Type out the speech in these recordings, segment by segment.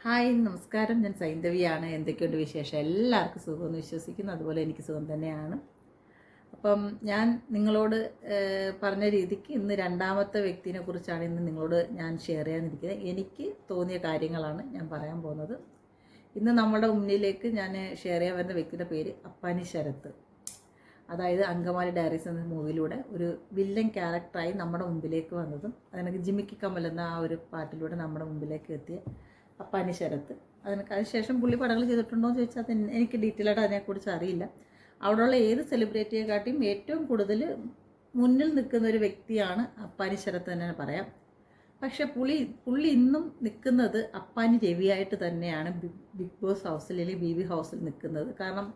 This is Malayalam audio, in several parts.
ഹായ് നമസ്കാരം, ഞാൻ സൈന്ധവിയാണ്. എന്തൊക്കെയുണ്ട് വിശേഷം? എല്ലാവർക്കും സുഖമെന്ന് വിശ്വസിക്കുന്നു. അതുപോലെ എനിക്ക് സുഖം തന്നെയാണ്. അപ്പം ഞാൻ നിങ്ങളോട് പറഞ്ഞ രീതിക്ക് ഇന്ന് രണ്ടാമത്തെ വ്യക്തിനെ കുറിച്ചാണ് ഇന്ന് നിങ്ങളോട് ഞാൻ ഷെയർ ചെയ്യാനിരിക്കുന്നത്. എനിക്ക് തോന്നിയ കാര്യങ്ങളാണ് ഞാൻ പറയാൻ പോകുന്നത്. ഇന്ന് നമ്മുടെ മുന്നിലേക്ക് ഞാൻ ഷെയർ ചെയ്യാൻ വരുന്ന വ്യക്തിയുടെ പേര് അപ്പാനി ശരത്ത്. അതായത് അങ്കമാലി ഡയറീസ് എന്ന മൂവിയിലൂടെ ഒരു വില്ലൻ ക്യാരക്ടറായി നമ്മുടെ മുമ്പിലേക്ക് വന്നതും അതിനൊക്കെ ജിമിക്കി കമ്മൽ എന്ന ആ ഒരു പാട്ടിലൂടെ നമ്മുടെ മുമ്പിലേക്ക് എത്തിയ അപ്പാനി ശരത്ത്. അതിനുശേഷം പുള്ളി പടങ്ങൾ ചെയ്തിട്ടുണ്ടോ എന്ന് ചോദിച്ചാൽ എനിക്ക് ഡീറ്റെയിൽ ആയിട്ട് അതിനെക്കുറിച്ച് അറിയില്ല. അവിടെയുള്ള ഏത് സെലിബ്രിറ്റിയെക്കാട്ടിയും ഏറ്റവും കൂടുതൽ മുന്നിൽ നിൽക്കുന്ന ഒരു വ്യക്തിയാണ് അപ്പാനി ശരത്ത് തന്നെ പറയാം. പക്ഷേ പുള്ളി ഇന്നും നിൽക്കുന്നത് അപ്പാനി രവിയായിട്ട് തന്നെയാണ് ബിഗ് ബോസ് ഹൗസിൽ അല്ലെങ്കിൽ ബി ഹൗസിൽ നിൽക്കുന്നത്. കാരണം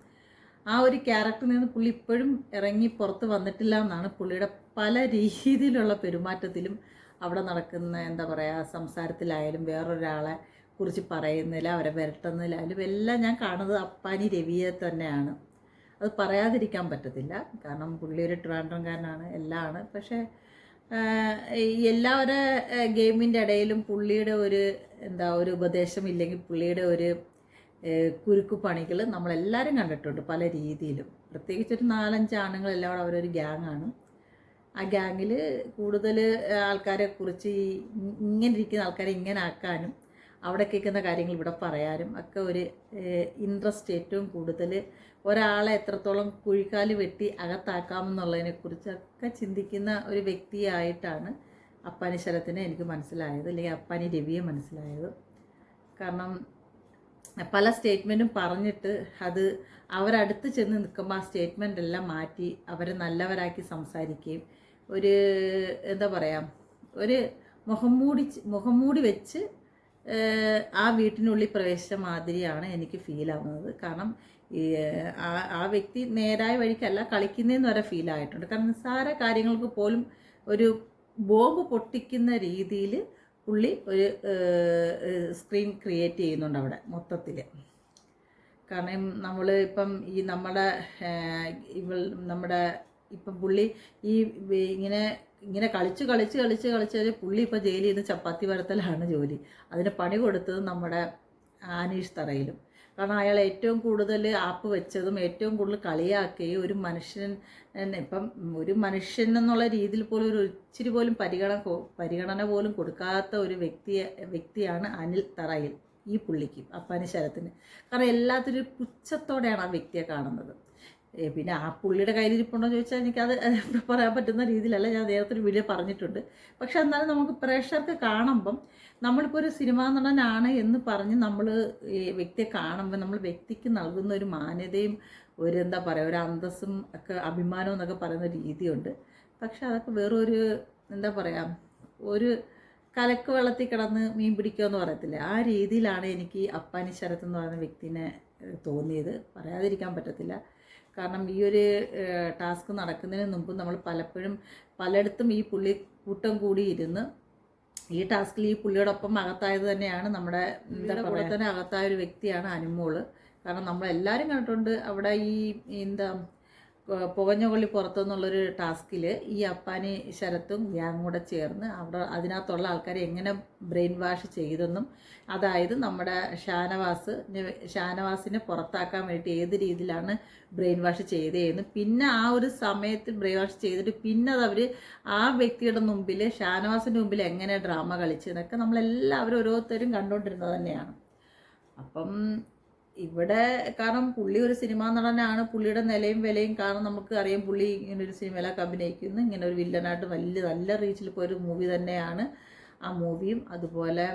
ആ ഒരു ക്യാരക്ടറിൽ നിന്ന് പുള്ളി ഇപ്പോഴും ഇറങ്ങി പുറത്ത് വന്നിട്ടില്ല എന്നാണ് പുള്ളിയുടെ പല രീതിയിലുള്ള പെരുമാറ്റത്തിലും അവിടെ നടക്കുന്ന എന്താ പറയുക സംസാരത്തിലായാലും വേറൊരാളെ കുറിച്ച് പറയുന്നില്ല, അവരെ വരട്ടുന്നതിലായാലും എല്ലാം ഞാൻ കാണുന്നത് അപ്പാനി രവിയെ തന്നെയാണ്. അത് പറയാതിരിക്കാൻ പറ്റത്തില്ല. കാരണം പുള്ളി ഒരു ട്രിവാൻഡ്രംകാരനാണ്, എല്ലാമാണ്. പക്ഷേ എല്ലാവരുടെ ഗെയിമിൻ്റെ ഇടയിലും പുള്ളിയുടെ ഒരു ഉപദേശം ഇല്ലെങ്കിൽ പുള്ളിയുടെ ഒരു കുരുക്കു പണികൾ നമ്മളെല്ലാവരും കണ്ടിട്ടുണ്ട് പല രീതിയിലും. പ്രത്യേകിച്ചൊരു 4-5 ആണുങ്ങളെല്ലാം കൂടെ അവരൊരു ഗ്യാങ്ങാണ്. ആ ഗ്യാങ്ങിൽ കൂടുതൽ ആൾക്കാരെ കുറിച്ച് ഇങ്ങനെ ഇരിക്കുന്ന ആൾക്കാരെ ഇങ്ങനെ ആക്കാനും അവിടെ കേൾക്കുന്ന കാര്യങ്ങൾ ഇവിടെ പറയാനും ഒക്കെ ഒരു ഇൻട്രസ്റ്റ് ഏറ്റവും കൂടുതൽ ഒരാളെ എത്രത്തോളം കുഴിക്കാല് വെട്ടി അകത്താക്കാമെന്നുള്ളതിനെക്കുറിച്ചൊക്കെ ചിന്തിക്കുന്ന ഒരു വ്യക്തിയായിട്ടാണ് അപ്പാനി ശരത്തിനെ എനിക്ക് മനസ്സിലായത്, അല്ലെങ്കിൽ അപ്പാനി രവിയെ മനസ്സിലായത്. കാരണം പല സ്റ്റേറ്റ്മെൻറ്റും പറഞ്ഞിട്ട് അത് അവരടുത്ത് ചെന്ന് നിൽക്കുമ്പോൾ ആ സ്റ്റേറ്റ്മെൻ്റ് എല്ലാം മാറ്റി അവരെ നല്ലവരാക്കി സംസാരിക്കുകയും ഒരു എന്താ പറയുക ഒരു മുഖം മൂടി വെച്ച് ആ വീട്ടിനുള്ളിൽ പ്രവേശിച്ച മാതിരിയാണ് എനിക്ക് ഫീൽ ആവുന്നത്. കാരണം ആ വ്യക്തി നേരായ വഴിക്കല്ല കളിക്കുന്നതെന്ന് വരെ ഫീൽ ആയിട്ടുണ്ട്. കാരണം നിസ്സാര കാര്യങ്ങൾക്ക് പോലും ഒരു ബോംബ് പൊട്ടിക്കുന്ന രീതിയിൽ പുള്ളി ഒരു സ്ക്രീൻ ക്രിയേറ്റ് ചെയ്യുന്നുണ്ട് അവിടെ മൊത്തത്തിൽ. കാരണം നമ്മൾ ഇപ്പം ഇപ്പം പുള്ളി ഇങ്ങനെ കളിച്ച് പുള്ളി ഇപ്പോൾ ജയിലിൽ നിന്ന് ചപ്പാത്തി വരത്തലാണ് ജോലി. അതിന് പണി കൊടുത്തത് നമ്മുടെ ആനീഷ് തറയിലും. കാരണം അയാൾ ഏറ്റവും കൂടുതൽ ആപ്പ് വെച്ചതും ഏറ്റവും കൂടുതൽ കളിയാക്കുകയും ഒരു മനുഷ്യൻ എന്നുള്ള രീതിയിൽ പോലും ഒരു ഇച്ചിരി പോലും പരിഗണന പോലും കൊടുക്കാത്ത ഒരു വ്യക്തിയാണ് അനിൽ തറയിൽ ഈ പുള്ളിക്ക്, അപ്പാനി ശരത്തിന്. കാരണം എല്ലാത്തിനും ഒരു പുച്ഛത്തോടെയാണ് ആ വ്യക്തിയെ കാണുന്നത്. പിന്നെ ആ പുള്ളിയുടെ കയ്യിലിരിപ്പുണ്ടോ എന്ന് ചോദിച്ചാൽ എനിക്കത് പറയാൻ പറ്റുന്ന രീതിയിലല്ല. ഞാൻ നേരത്തെ ഒരു വീഡിയോ പറഞ്ഞിട്ടുണ്ട്. പക്ഷെ എന്നാലും നമുക്ക് പ്രേക്ഷകർക്ക് കാണുമ്പം നമ്മളിപ്പോൾ ഒരു സിനിമാ നടനാണ് എന്ന് പറഞ്ഞ് നമ്മൾ വ്യക്തിയെ കാണുമ്പോൾ നമ്മൾ വ്യക്തിക്ക് നൽകുന്ന ഒരു മാന്യതയും ഒരു എന്താ പറയുക ഒരു അന്തസ്സും ഒക്കെ അഭിമാനവും എന്നൊക്കെ പറയുന്ന രീതിയുണ്ട്. പക്ഷെ അതൊക്കെ വേറൊരു എന്താ പറയുക ഒരു കലക്ക് വെള്ളത്തിൽ കിടന്ന് മീൻ പിടിക്കുമെന്ന് പറയത്തില്ല, ആ രീതിയിലാണ് എനിക്ക് അപ്പാനി ശരത്ത് എന്ന് പറയുന്ന വ്യക്തിനെ തോന്നിയത്. പറയാതിരിക്കാൻ പറ്റത്തില്ല. കാരണം ഈ ഒരു ടാസ്ക് നടക്കുന്നതിന് മുമ്പ് നമ്മൾ പലയിടത്തും ഈ പുള്ളി കൂട്ടം കൂടി ഇരുന്ന് ഈ ടാസ്കിൽ ഈ പുള്ളിയോടൊപ്പം അകത്തായത് തന്നെയാണ് നമ്മുടെ കൂടെ തന്നെ അകത്തായ ഒരു വ്യക്തിയാണ് അനുമോള്. കാരണം നമ്മളെല്ലാവരും കണ്ടിട്ടുണ്ട് അവിടെ പുകഞ്ഞ കൊള്ളി പുറത്തുനിന്നുള്ളൊരു ടാസ്കിൽ ഈ അപ്പാനി ശരത്തും ഗ്യാങ് കൂടെ ചേർന്ന് അവിടെ അതിനകത്തുള്ള ആൾക്കാരെ എങ്ങനെ ബ്രെയിൻ വാഷ് ചെയ്തെന്നും, അതായത് നമ്മുടെ ഷാനവാസിനെ പുറത്താക്കാൻ വേണ്ടി ഏത് രീതിയിലാണ് ബ്രെയിൻ വാഷ് ചെയ്തതെന്നും, പിന്നെ ആ ഒരു സമയത്ത് ബ്രെയിൻ വാഷ് ചെയ്തിട്ട് പിന്നെ അത് ആ വ്യക്തിയുടെ മുമ്പിൽ ഷാനവാസിൻ്റെ മുമ്പിൽ എങ്ങനെ ഡ്രാമ കളിച്ചതെന്നൊക്കെ നമ്മളെല്ലാവരും ഓരോരുത്തരും കണ്ടുകൊണ്ടിരുന്നത് തന്നെയാണ്. അപ്പം ഇവിടെ കാരണം പുള്ളി ഒരു സിനിമാ നടനാണ്, പുള്ളിയുടെ നിലയും വിലയും കാരണം നമുക്ക് അറിയാം. പുള്ളി ഇങ്ങനെ ഒരു സിനിമയിലൊക്കെ അഭിനയിക്കുന്നു, ഇങ്ങനെ ഒരു വില്ലനായിട്ട് നല്ല റീച്ചിൽ പോയൊരു മൂവി തന്നെയാണ് ആ മൂവിയും. അതുപോലെ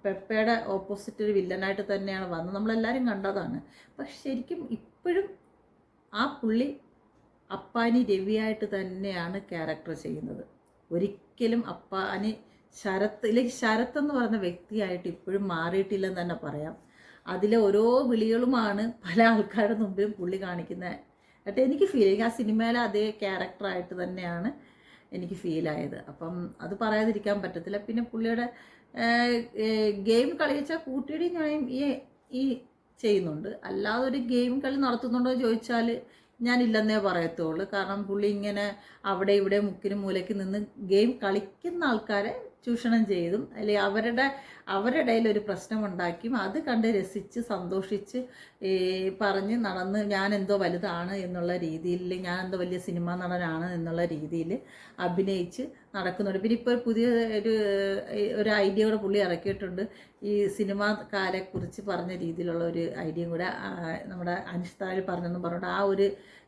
പെപ്പയുടെ ഓപ്പോസിറ്റ് ഒരു വില്ലനായിട്ട് തന്നെയാണ് വന്നത്, നമ്മളെല്ലാവരും കണ്ടതാണ്. പക്ഷെ ശരിക്കും ഇപ്പോഴും ആ പുള്ളി അപ്പാനി രവിയായിട്ട് തന്നെയാണ് ക്യാരക്ടർ ചെയ്യുന്നത്. ഒരിക്കലും അപ്പാനി ശരത്ത് എന്ന് പറയുന്ന വ്യക്തിയായിട്ട് ഇപ്പോഴും മാറിയിട്ടില്ലെന്ന് തന്നെ പറയാം. അതിലെ ഓരോ വിളികളുമാണ് പല ആൾക്കാരുടെ മുമ്പിലും പുള്ളി കാണിക്കുന്നത്. എന്നിട്ട് എനിക്ക് ആ സിനിമയിലെ അതേ ക്യാരക്ടറായിട്ട് തന്നെയാണ് എനിക്ക് ഫീലായത്. അപ്പം അത് പറയാതിരിക്കാൻ പറ്റത്തില്ല. പിന്നെ പുള്ളിയുടെ ഗെയിം കളി വെച്ചാൽ കൂട്ടിയിടിയും ഞാനും ഈ ചെയ്യുന്നുണ്ട്. അല്ലാതെ ഒരു ഗെയിം കളി നടത്തുന്നുണ്ടോ എന്ന് ചോദിച്ചാൽ ഞാനില്ലെന്നേ പറയത്തുള്ളൂ. കാരണം പുള്ളി ഇങ്ങനെ അവിടെ ഇവിടെ മുക്കിനും മൂലയ്ക്ക് നിന്ന് ഗെയിം കളിക്കുന്ന ആൾക്കാരെ ചൂഷണം ചെയ്തും അല്ലെങ്കിൽ അവരുടെ ഇടയിൽ ഒരു പ്രശ്നമുണ്ടാക്കിയും അത് കണ്ട് രസിച്ച് സന്തോഷിച്ച് പറഞ്ഞ് നടന്ന് ഞാനെന്തോ വലുതാണ് എന്നുള്ള രീതിയിൽ, ഞാനെന്തോ വലിയ സിനിമാ നടനാണ് എന്നുള്ള രീതിയിൽ അഭിനയിച്ച് നടക്കുന്നുണ്ട്. പിന്നെ ഇപ്പോൾ പുതിയ ഒരു ഐഡിയ കൂടെ പുള്ളി ഇറക്കിയിട്ടുണ്ട്. ഈ സിനിമാക്കാരെക്കുറിച്ച് പറഞ്ഞ രീതിയിലുള്ള ഒരു ഐഡിയയും കൂടെ നമ്മുടെ അനിഷ്തായിൽ പറഞ്ഞെന്ന് പറഞ്ഞിട്ട് ആ ഒരു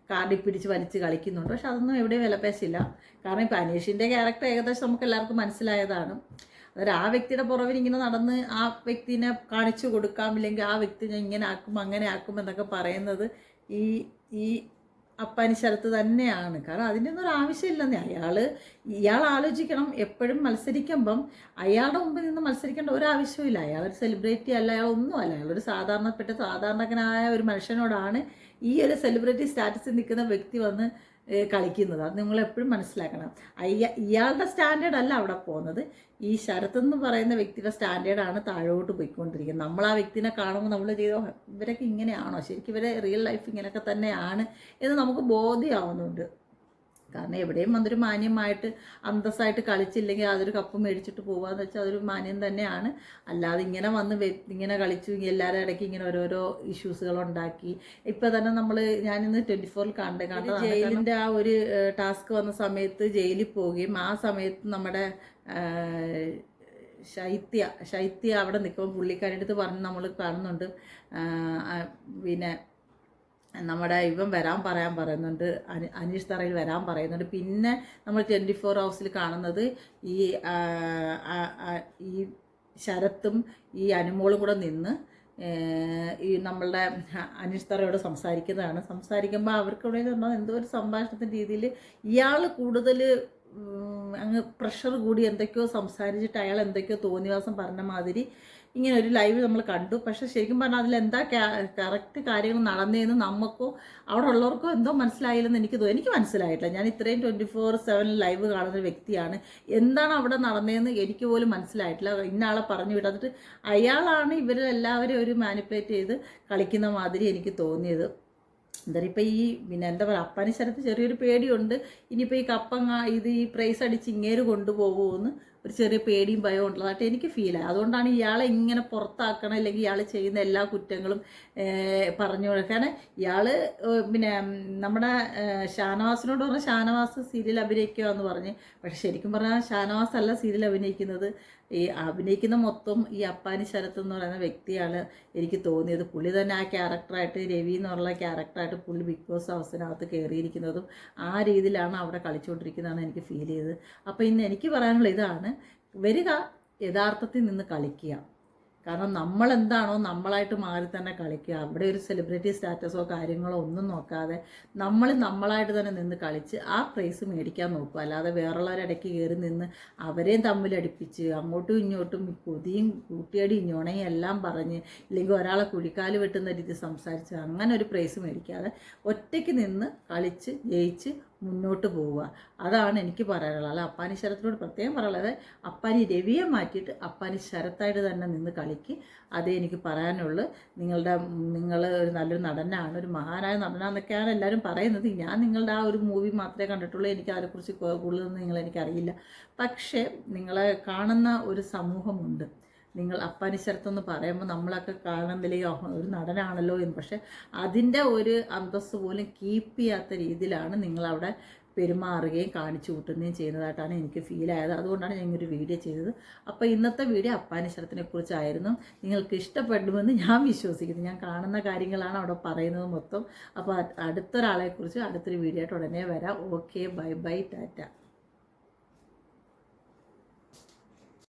കാർഡിൽ പിടിച്ച് വലിച്ച് കളിക്കുന്നുണ്ട്. പക്ഷെ അതൊന്നും എവിടെയും വിലപേശില്ല. കാരണം ഇപ്പോൾ അനീഷിൻ്റെ ക്യാരക്ടർ ഏകദേശം നമുക്ക് എല്ലാവർക്കും മനസ്സിലായതാണ്. അതായത് ആ വ്യക്തിയുടെ പുറവിൽ ഇങ്ങനെ നടന്ന് ആ വ്യക്തിനെ കാണിച്ചു കൊടുക്കാം, ഇല്ലെങ്കിൽ ആ വ്യക്തിനെ ഇങ്ങനെ ആക്കും അങ്ങനെ ആക്കും എന്നൊക്കെ പറയുന്നത് ഈ അപ്പാനി ശരത്ത് തന്നെയാണ്. കാരണം അതിൻ്റെ ഒന്നും ഒരു ആവശ്യമില്ലെന്നേ. ഇയാൾ ആലോചിക്കണം, എപ്പോഴും മത്സരിക്കുമ്പം അയാളുടെ മുമ്പിൽ നിന്ന് മത്സരിക്കേണ്ട ഒരു ആവശ്യമില്ല. അയാളൊരു സെലിബ്രിറ്റി അല്ല, അയാളൊന്നുമല്ല. അയാളൊരു സാധാരണക്കാരനായ ഒരു മനുഷ്യനോടാണ് ഈ ഒരു സെലിബ്രിറ്റി സ്റ്റാറ്റസിൽ നിൽക്കുന്ന വ്യക്തി വന്ന് കളിക്കുന്നത്. അത് നിങ്ങളെപ്പോഴും മനസ്സിലാക്കണം. ഇയാളുടെ സ്റ്റാൻഡേർഡ് അല്ല അവിടെ പോകുന്നത്. ഈ ശരത്ത് എന്ന് പറയുന്ന വ്യക്തിയുടെ സ്റ്റാൻഡേർഡാണ് താഴോട്ട് പോയിക്കൊണ്ടിരിക്കുന്നത്. നമ്മൾ ആ വ്യക്തിനെ കാണുമ്പോൾ നമ്മൾ ചെയ്തോ ഇവരൊക്കെ ഇങ്ങനെയാണോ, ശരിക്കും ഇവരെ റിയൽ ലൈഫ് ഇങ്ങനെയൊക്കെ തന്നെയാണ് എന്ന് നമുക്ക് ബോധ്യമാവുന്നുണ്ട്. കാരണം എവിടെയും വന്നൊരു മാന്യമായിട്ട് അന്തസ്സായിട്ട് കളിച്ചില്ലെങ്കിൽ അതൊരു കപ്പ് മേടിച്ചിട്ട് പോകാന്ന് വെച്ചാൽ അതൊരു മാന്യം തന്നെയാണ്. അല്ലാതെ ഇങ്ങനെ വന്ന് ഇങ്ങനെ കളിച്ചു എല്ലാവരുടെ ഇടയ്ക്ക് ഇങ്ങനെ ഓരോരോ ഇഷ്യൂസുകളുണ്ടാക്കി. ഇപ്പം തന്നെ ഞാനിന്ന് 24-ൽ കണ്ടത് ജയിലിൻ്റെ ആ ഒരു ടാസ്ക് വന്ന സമയത്ത് ജയിലിൽ പോവുകയും ആ സമയത്ത് നമ്മുടെ ശൈത്യ അവിടെ നിൽക്കുമ്പോൾ പുള്ളിക്കാരുടെ അടുത്ത് പറഞ്ഞ് നമ്മൾ കാണുന്നുണ്ട്. പിന്നെ നമ്മുടെ ഇവൻ വരാൻ പറയുന്നുണ്ട്, അനീഷ് തറയിൽ വരാൻ പറയുന്നുണ്ട്. പിന്നെ നമ്മൾ 24 ഹവേഴ്സിൽ കാണുന്നത് ഈ ശരത്തും ഈ അനുമോളും കൂടെ നിന്ന് ഈ നമ്മളുടെ അനീഷ് തറയോട് സംസാരിക്കുമ്പോൾ അവർക്കിവിടെ എന്തോ ഒരു സംഭാഷണത്തിൻ്റെ രീതിയിൽ ഇയാൾ കൂടുതൽ അങ്ങ് പ്രഷർ കൂടി എന്തൊക്കെയോ സംസാരിച്ചിട്ട് അയാൾ എന്തൊക്കെയോ തോന്നിവാസം പറഞ്ഞ മാതിരി ഇങ്ങനെ ഒരു ലൈവ് നമ്മൾ കണ്ടു. പക്ഷെ ശരിക്കും പറഞ്ഞാൽ അതിലെന്താ കറക്റ്റ് കാര്യങ്ങൾ നടന്നതെന്ന് നമുക്കോ അവിടെ ഉള്ളവർക്കോ എന്തോ മനസ്സിലായില്ലെന്ന് എനിക്ക് മനസ്സിലായിട്ടില്ല. ഞാൻ ഇത്രയും 24/7 ലൈവ് കാണുന്ന ഒരു വ്യക്തിയാണ്. എന്താണ് അവിടെ നടന്നതെന്ന് എനിക്ക് പോലും മനസ്സിലായിട്ടില്ല. ഇന്നയാളെ പറഞ്ഞു വിട്ടതിട്ട് അയാളാണ് ഇവരെല്ലാവരും ഒരു മാനിപ്പുലേറ്റ് ചെയ്ത് കളിക്കുന്ന മാതിരി എനിക്ക് തോന്നിയത്. എന്തായാലും ഇപ്പം പിന്നെ എന്താ പറയുക, അപ്പാനി ശരത്ത് ചെറിയൊരു പേടിയുണ്ട്. ഇനിയിപ്പോൾ ഈ പ്രൈസ് അടിച്ച് ഇങ്ങേര് കൊണ്ടുപോകുമെന്ന് ഒരു ചെറിയ പേടിയും ഭയവും ഉള്ളതായിട്ട് എനിക്ക് ഫീലായി. അതുകൊണ്ടാണ് ഇയാളെ ഇങ്ങനെ പുറത്താക്കണം, അല്ലെങ്കിൽ ഇയാൾ ചെയ്യുന്ന എല്ലാ കുറ്റങ്ങളും പറഞ്ഞു കൊടുക്കാൻ. ഇയാൾ പിന്നെ നമ്മുടെ ഷാനവാസിനോട് പറഞ്ഞ ഷാനവാസ് സീരിയൽ അഭിനയിക്കുക എന്ന് പറഞ്ഞ്, പക്ഷെ ശരിക്കും പറഞ്ഞാൽ ഷാനവാസ് അല്ല സീരിയൽ അഭിനയിക്കുന്നത്. ഈ അഭിനയിക്കുന്ന മൊത്തം ഈ അപ്പാനി ശരത്ത് എന്ന് പറയുന്ന വ്യക്തിയാണ് എനിക്ക് തോന്നിയത്. പുള്ളി തന്നെ ആ ക്യാരക്ടറായിട്ട്, രവി എന്നുള്ള ക്യാരക്ടറായിട്ട് പുള്ളി ബിഗ് ബോസ് ഹൗസിനകത്ത് കയറിയിരിക്കുന്നതും ആ രീതിയിലാണ് അവിടെ കളിച്ചുകൊണ്ടിരിക്കുന്നതാണ് എനിക്ക് ഫീൽ ചെയ്തത്. അപ്പോൾ ഇന്ന് എനിക്ക് പറയാനുള്ള ഇതാണ്, വരിക യഥാർത്ഥത്തിൽ നിന്ന് കളിക്കുക. കാരണം നമ്മളെന്താണോ നമ്മളായിട്ട് മാറി തന്നെ കളിക്കുക. അവിടെ ഒരു സെലിബ്രിറ്റി സ്റ്റാറ്റസോ കാര്യങ്ങളോ ഒന്നും നോക്കാതെ നമ്മളായിട്ട് തന്നെ നിന്ന് കളിച്ച് ആ പ്രൈസ് മേടിക്കാൻ നോക്കുക. അല്ലാതെ വേറുള്ളവരുടെ ഇടയ്ക്ക് കയറി നിന്ന് അവരെയും തമ്മിലടിപ്പിച്ച് അങ്ങോട്ടും ഇങ്ങോട്ടും കൊതിയും കൂട്ടിയടി ഞൊണയും എല്ലാം പറഞ്ഞ്, ഇല്ലെങ്കിൽ ഒരാളെ കുഴിക്കാല് വെട്ടുന്ന രീതി സംസാരിച്ച് അങ്ങനെ ഒരു പ്രൈസ് മേടിക്കാതെ ഒറ്റയ്ക്ക് നിന്ന് കളിച്ച് ജയിച്ച് മുന്നോട്ട് പോവുക. അതാണ് എനിക്ക് പറയാനുള്ളത്. അല്ല അപ്പാനി ശരത്തിനോട് പ്രത്യേകം പറയാനുള്ളത്, അപ്പാനി രവിയെ മാറ്റിയിട്ട് അപ്പാനി ശരത്തായിട്ട് തന്നെ നിന്ന് കളിക്ക്. അതേ എനിക്ക് പറയാനുള്ളൂ. നിങ്ങൾ ഒരു നല്ലൊരു നടനാണ്, ഒരു മഹാനായ നടനാന്നൊക്കെയാണ് എല്ലാവരും പറയുന്നത്. ഞാൻ നിങ്ങളുടെ ആ ഒരു മൂവി മാത്രമേ കണ്ടിട്ടുള്ളൂ. എനിക്ക് അതിനെക്കുറിച്ച് കൂടുതലൊന്നും എനിക്കറിയില്ല. പക്ഷേ നിങ്ങളെ കാണുന്ന ഒരു സമൂഹമുണ്ട്. നിങ്ങൾ അപ്പാനി ശരത്തെന്ന് പറയുമ്പോൾ നമ്മളൊക്കെ കാണുന്നില്ലെങ്കിൽ ഒരു നടനാണല്ലോ എന്ന്. പക്ഷെ അതിൻ്റെ ഒരു അന്തസ്സ് പോലും കീപ്പ് ചെയ്യാത്ത രീതിയിലാണ് നിങ്ങളവിടെ പെരുമാറുകയും കാണിച്ചു കൂട്ടുകയും ചെയ്യുന്നതായിട്ടാണ് എനിക്ക് ഫീലായത്. അതുകൊണ്ടാണ് ഞാൻ ഒരു വീഡിയോ ചെയ്തത്. അപ്പോൾ ഇന്നത്തെ വീഡിയോ അപ്പാനി ശരത്തിനെ കുറിച്ചായിരുന്നു. നിങ്ങൾക്ക് ഇഷ്ടപ്പെടുമെന്ന് ഞാൻ വിശ്വസിക്കുന്നു. ഞാൻ കാണുന്ന കാര്യങ്ങളാണ് അവിടെ പറയുന്നത് മൊത്തം. അപ്പോൾ അടുത്തൊരാളെക്കുറിച്ച് അടുത്തൊരു വീഡിയോ ആയിട്ട് ഉടനെ വരാം. Okay, bye bye, Tata.